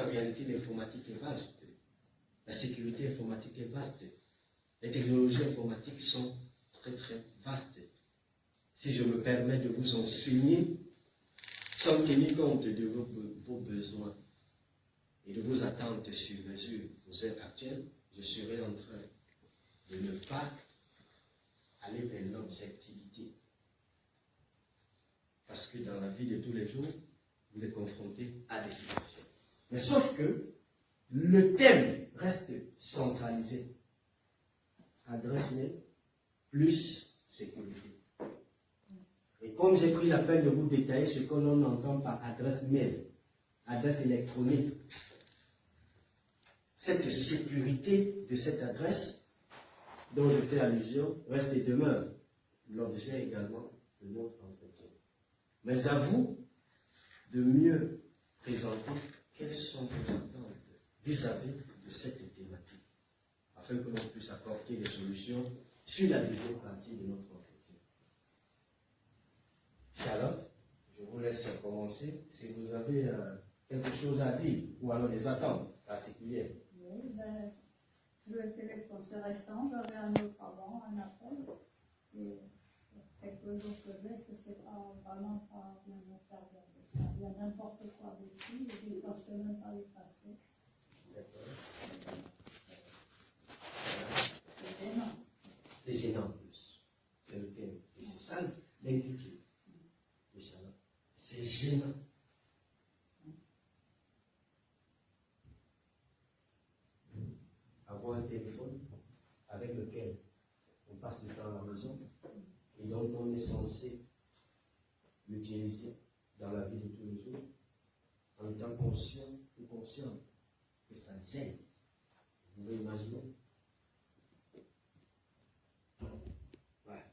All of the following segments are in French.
réalité, l'informatique est vaste. La sécurité informatique est vaste. Les technologies informatiques sont très très vastes. Si je me permets de vous enseigner, sans tenir compte de vos besoins et de vos attentes sur mesure aux heures actuelles, je serai en train de ne pas aller vers l'objectivité. Parce que dans la vie de tous les jours, vous êtes confronté à des situations. Mais sauf que le thème reste centralisé. Adresse mail plus sécurité. Et comme j'ai pris la peine de vous détailler ce que l'on entend par adresse mail, adresse électronique, cette sécurité de cette adresse dont je fais allusion reste et demeure l'objet également de notre entretien. Mais à vous de mieux présenter quelles sont vos attentes vis-à-vis de cette thématique, afin que l'on puisse apporter des solutions sur la deuxième partie de notre entretien. Charlotte, je vous laisse commencer si vous avez quelque chose à dire ou alors des attentes particulières. Oui, ben, le téléphone c'est récent, j'avais un autre avant, un appel, et quelques jours que je ne sais pas vraiment pas bien me servir de ça. Il y a n'importe quoi dessus, et des fois je ne sais même pas l'effacer. D'accord. C'est gênant. C'est gênant en plus. C'est le thème. Et c'est ça l'inquiétude de Charlotte. C'est gênant. Avoir un téléphone avec lequel on passe du temps à la maison et dont on est censé l'utiliser dans la vie de tous les jours en étant conscient ou conscient que ça gêne. Vous pouvez imaginer? Ouais,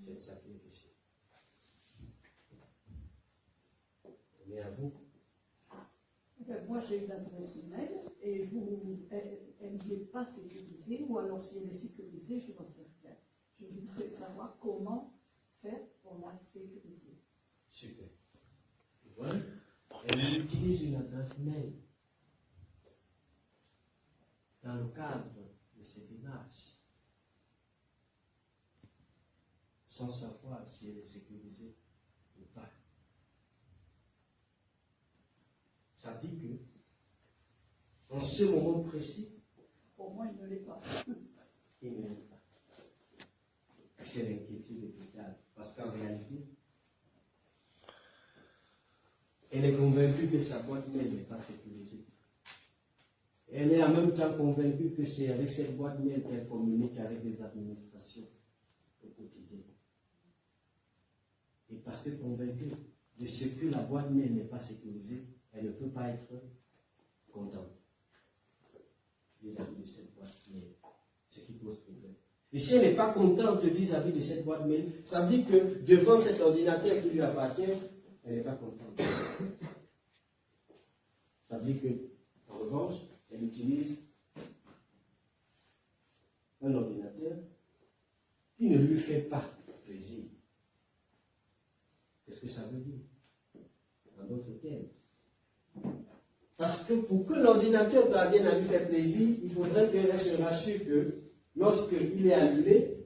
c'est ça qui est question. Mais à vous. Moi, j'ai une adresse email et elle n'est pas sécurisée, ou alors si elle est sécurisée, je n'en sais rien. Je voudrais savoir comment faire pour la sécuriser. Super. Voilà. Elle utilise une adresse mail dans le cadre de ces démarches, sans savoir si elle est sécurisée ou pas. Ça dit que, en ce moment précis, Pour moi, il ne l'est pas. il ne l'est pas. C'est l'inquiétude totale. Parce qu'en réalité, elle est convaincue que sa boîte mail n'est pas sécurisée. Elle est en même temps convaincue que c'est avec cette boîte mail qu'elle communique avec les administrations au quotidien. Et parce que convaincue de ce que la boîte mail n'est pas sécurisée, elle ne peut pas être contente vis-à-vis de cette boîte mail, ce qui pose problème. Et si elle n'est pas contente vis-à-vis de cette boîte mail, ça veut dire que devant cet ordinateur qui lui appartient, elle n'est pas contente. Ça veut dire que, en revanche, elle utilise un ordinateur qui ne lui fait pas plaisir. C'est ce que ça veut dire, en d'autres termes. Parce que pour que l'ordinateur parvienne à lui faire plaisir, il faudrait qu'elle se rassure que lorsqu'il est allumé,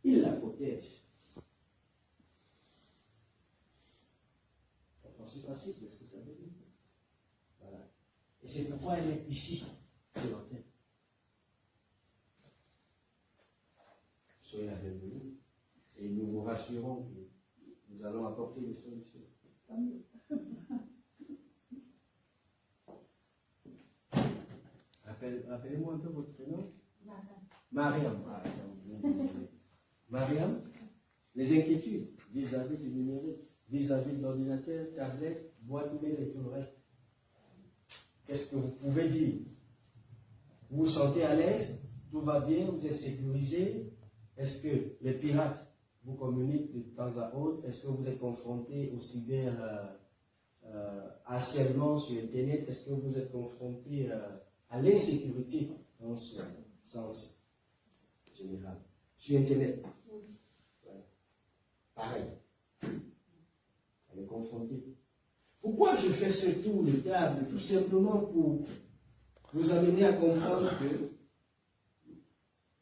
il la protège. C'est facile, c'est ce que ça veut dire. Voilà. Et c'est pourquoi elle est ici, sur l'antenne. Soyez la bienvenue. Et nous vous rassurons que nous allons apporter des solutions. Tant mieux. Rappelez-moi un peu votre prénom. Mariam. Mariam, les inquiétudes vis-à-vis du numérique, vis-à-vis de l'ordinateur, tablette, boîte mail et tout le reste. Qu'est-ce que vous pouvez dire? Vous vous sentez à l'aise? Tout va bien? Vous êtes sécurisé? Est-ce que les pirates vous communiquent de temps à autre? Est-ce que vous êtes confronté au cyber harcèlement sur Internet? Est-ce que vous êtes confronté à l'insécurité dans ce sens général? Sur Internet, voilà. Pareil. Elle est confrontée. Pourquoi je fais ce tour de table? Tout simplement pour vous amener à comprendre que,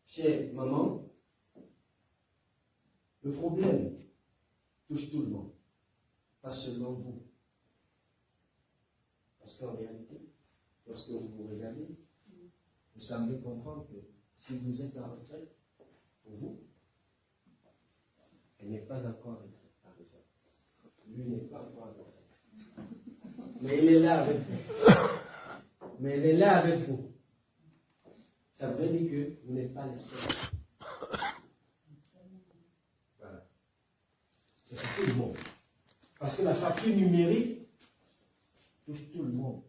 chère maman, le problème touche tout le monde, pas seulement vous. Parce qu'en réalité, lorsque vous vous regardez, vous semblez comprendre que si vous êtes en retraite, pour vous, elle n'est pas encore en retraite, par exemple. Lui n'est pas encore en retraite. Mais il est là avec vous. Mais elle est là avec vous. Ça veut dire que vous n'êtes pas les seuls. Voilà. C'est pour tout le monde. Parce que la facture numérique touche tout le monde.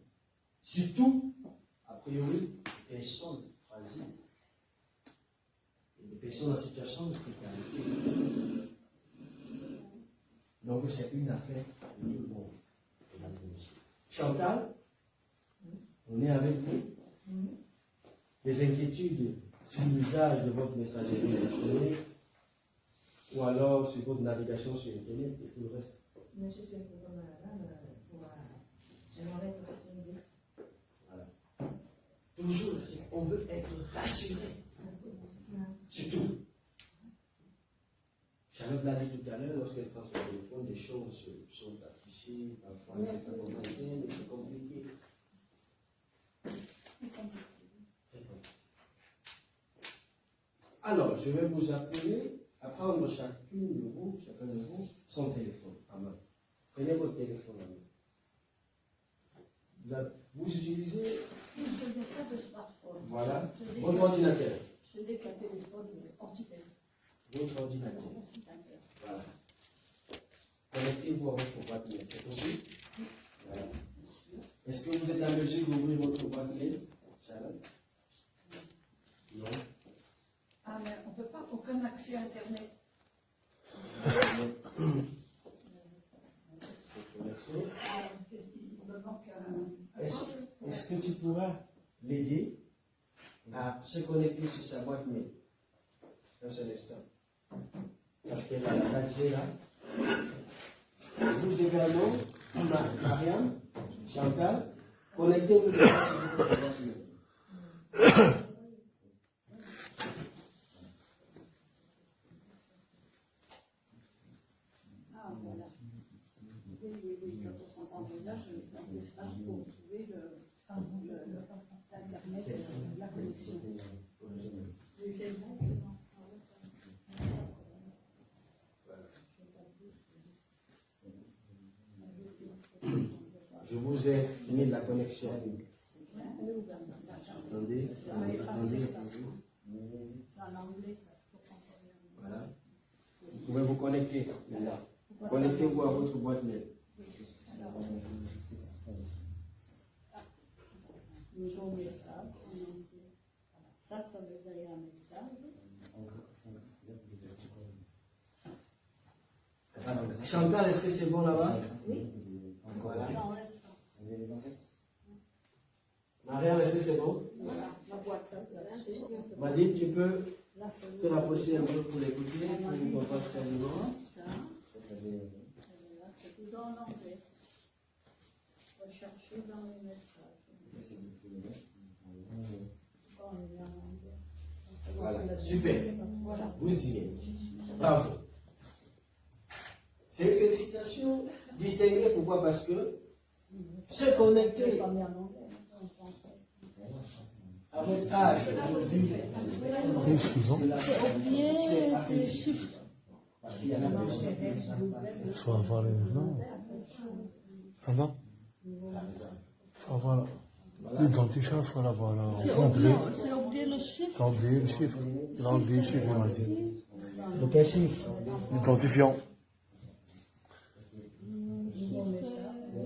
Surtout, a priori, les personnes fragiles. Et les personnes en situation de précarité. Donc c'est une affaire de tout le monde. Chantal, on est avec vous. Des inquiétudes sur l'usage de votre messagerie électronique ou alors sur votre navigation sur Internet et tout le reste. Monsieur le Président, j'aimerais être sécurisé. Voilà. Toujours, on veut être rassuré. Surtout. Charlotte l'a dit tout à l'heure, lorsqu'elle prend son téléphone, des choses sont affichées, parfois c'est pas comment mais c'est compliqué. Très compliqué. Alors, je vais vous appeler à prendre chacun de vous, son téléphone en main. Prenez votre téléphone en main. Vous utilisez. Je n'ai pas de smartphone. Voilà. Votre ordinateur. Je n'ai qu'un téléphone ordinaire. Votre ordinateur. Voilà. Connectez-vous à votre boîte mail. C'est possible? Voilà. Est-ce que vous êtes en mesure d'ouvrir votre boîte mail, Charlotte? Non. Ah, mais on ne peut pas, aucun accès à Internet. Il me manque un. Est-ce que tu pourras l'aider à se connecter sur sa boîte mail? Un seul instant. Parce qu'elle a la gadget là. Vous également, Mariam, Chantal, connectez-vous sur votre boîte mail. Ah, voilà. Oui, quand on s'entend là, je vais faire des stages pour trouver l'Internet, la connexion. Je vous ai mis la connexion. Attendez. Voilà. Vous pouvez vous connecter maintenant. Connectez-vous à votre boîte mail. Nous avons mis ça. Ça veut dire un message. Chantal, est-ce que c'est bon là-bas? Oui. Voilà. Non, Marianne, est-ce que c'est bon? voilà, la boîte. Madine, tu peux te rapprocher un peu pour l'écouter, pour ne pas passer à l'image. C'est tout en anglais. Il faut chercher dans les messages. Voilà, super. Vous y êtes. Bravo. C'est une félicitation distinguée. Pourquoi? Parce que se connecter à votre âge, C'est oublié ces chiffres. Il faut avoir les... Non. Ah non? Avoir l'identifiant, il faut l'avoir là. C'est oublié le chiffre. T'as oublié le chiffre. Il a oublié le chiffre, il m'a dit. quel chiffre? L'identifiant.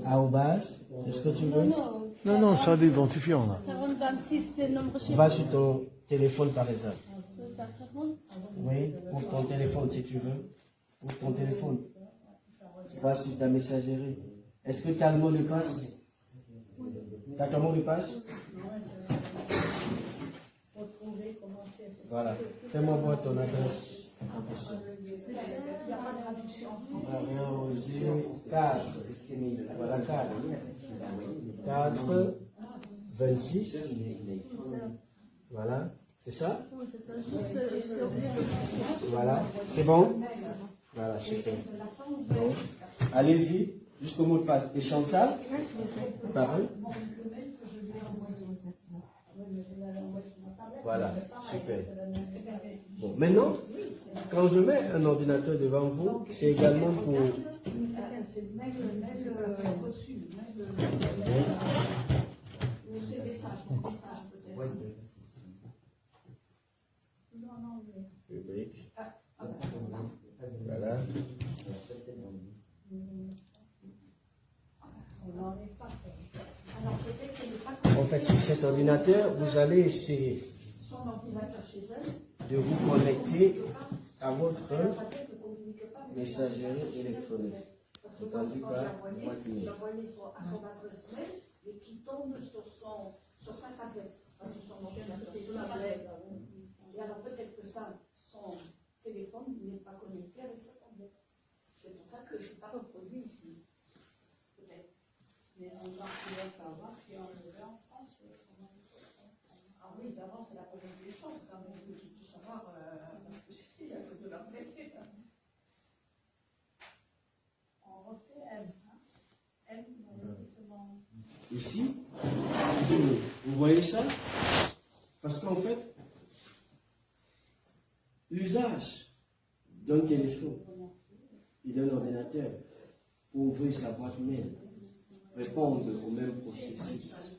Arrobase, c'est ce que tu veux? Non, non, ça l'identifiant là. 4026, c'est le nombre chiffre. Va sur ton téléphone par exemple. Oui, pour ton téléphone si tu veux. Pour ton téléphone. Va sur ta messagerie. Est-ce que tu as le mot de passe? Tu as ton mot de passe? Voilà. Fais-moi voir ton adresse en question. Il n'y a pas de traduction en On français. va réenregistrer 4. Voilà 4. 4, 26. Voilà, c'est ça? Oui, c'est ça. Juste, c'est oublié le chiffre. Voilà, c'est bon? Voilà, super. Donc, allez-y, jusqu'au mot de passe. Et Chantal? Pareil. Voilà, super. Bon, maintenant, quand je mets un ordinateur devant vous, c'est également pour... C'est mail reçu, mail ou c'est message peut-être. Rubrique. Voilà. Alors peut-être qu'elle n'est pas En fait, sur cet ordinateur, vous allez essayer son ordinateur chez elle. de vous connecter à votre Peut-être ne communique pas. messagerie électronique. Parce que Entendu quand par boîte mail. j'ai envoyé à son adresse mail et qui tombe sur sa tablette. Parce que son ordinateur est sur la tablette. Et alors peut-être que ça, son téléphone n'est pas connecté avec sa tablette. C'est pour ça que je n'ai pas reproduit ici. Peut-être. Mais on va pouvoir savoir si on le veut en France. Ah oui, d'abord c'est la première des choses quand même de tout savoir. Parce que il n'y a que de la vraie. On refait M. Hein? M, justement. Ici, vous voyez ça? Parce qu'en fait, l'usage d'un téléphone et d'un ordinateur pour ouvrir sa boîte mail répondent au même processus.